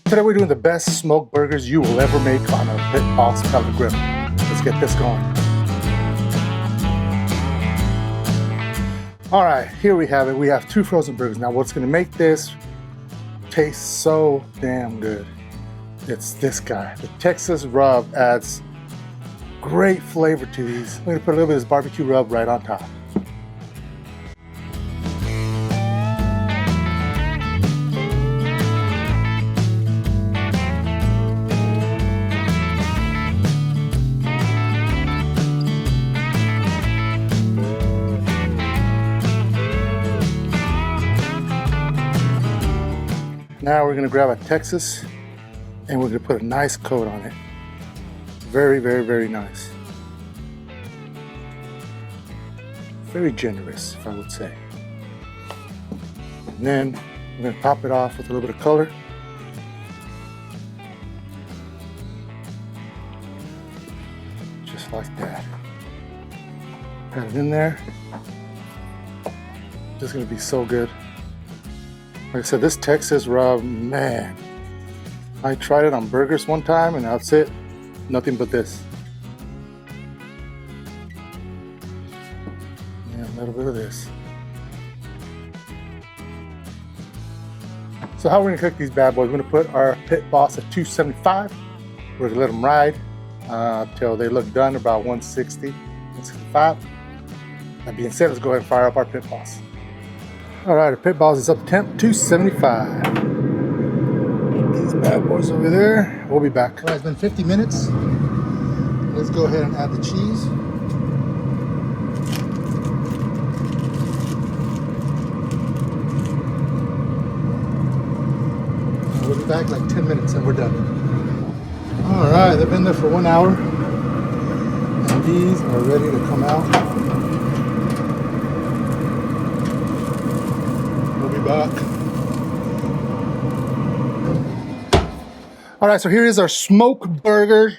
Today we're doing the best smoked burgers you will ever make on a Pit Boss pellet grill. Let's get this going. All right, here we have it. We have 2 frozen burgers. Now what's gonna make this taste so damn good, it's this guy. The Texas rub adds great flavor to these. I'm gonna put a little bit of this barbecue rub right on top. Now we're gonna grab a Texas and we're gonna put a nice coat on it. Very, very, very nice. Very generous, if I would say. And then we're gonna top it off with a little bit of color. Just like that. Add it in there. This is gonna be so good. Like I said, this Texas rub, man, I tried it on burgers one time and that's it. Nothing but this. Yeah, a little bit of this. So how we're gonna cook these bad boys, we're gonna put our Pit Boss at 275. We're gonna let them ride till they look done, about 160, 165. That being said, let's go ahead and fire up our Pit Boss. All right, our Pit Boss is up to temp 275. These bad boys over there. We'll be back. All right, it's been 50 minutes. Let's go ahead and add the cheese. We'll be back like 10 minutes and we're done. All right, they've been there for 1 hour. And these are ready to come out. Back. All right, so here is our smoked burger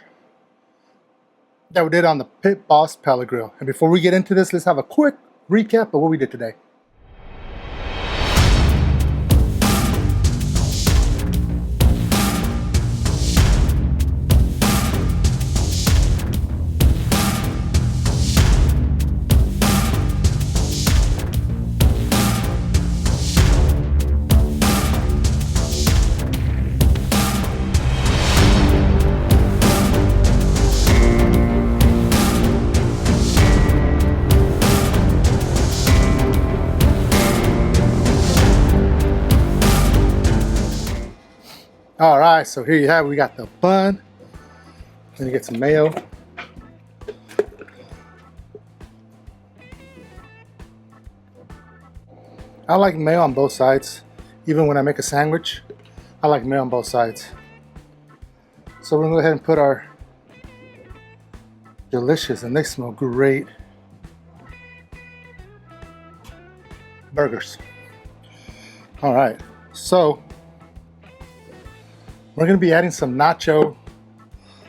that we did on the Pit Boss pellet grill. And before we get into this, let's have a quick recap of what we did today. All right, so here you have it. We got the bun. Then you get some mayo. I like mayo on both sides. Even when I make a sandwich, I like mayo on both sides. So we're gonna go ahead and put our delicious, and they smell great, burgers. All right, so we're gonna be adding some nacho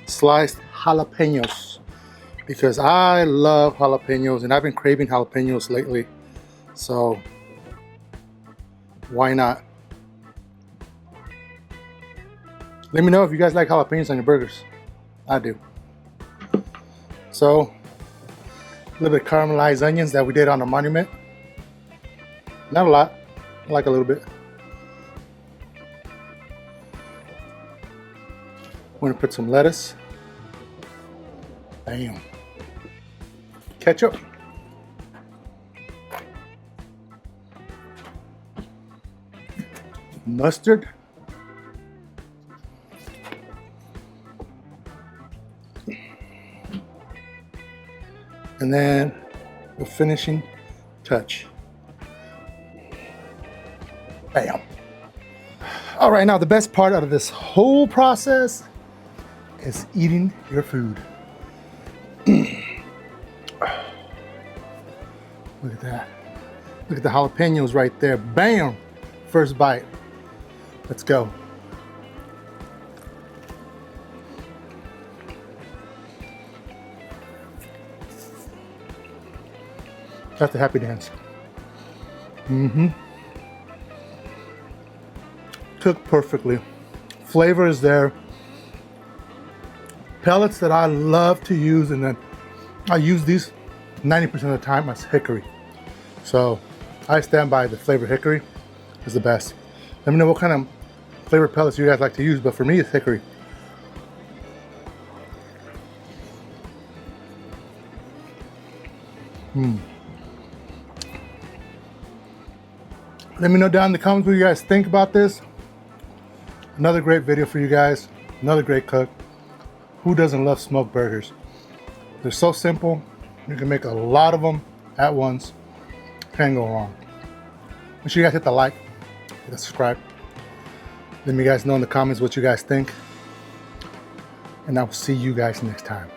sliced jalapenos because I love jalapenos and I've been craving jalapenos lately. So why not? Let me know if you guys like jalapenos on your burgers. I do. So a little bit of caramelized onions that we did on the monument. Not a lot, like a little bit. We're gonna put some lettuce. Bam. Ketchup. Mustard. And then the finishing touch. Bam. All right, now the best part out of this whole process is eating your food. Look at that. Look at the jalapenos right there. Bam! First bite. Let's go. That's the happy dance. Cooked perfectly. Flavor is there. Pellets that I love to use, and then I use these 90% of the time as hickory. So I stand by the flavor hickory is the best. Let me know what kind of flavor pellets you guys like to use, but for me it's hickory. Let me know down in the comments what you guys think about this. Another great video for you guys. Another great cook. Who doesn't love smoked burgers? They're so simple. You can make a lot of them at once. Can't go wrong. Make sure you guys hit the like, hit the subscribe. Let me guys know in the comments what you guys think. And I will see you guys next time.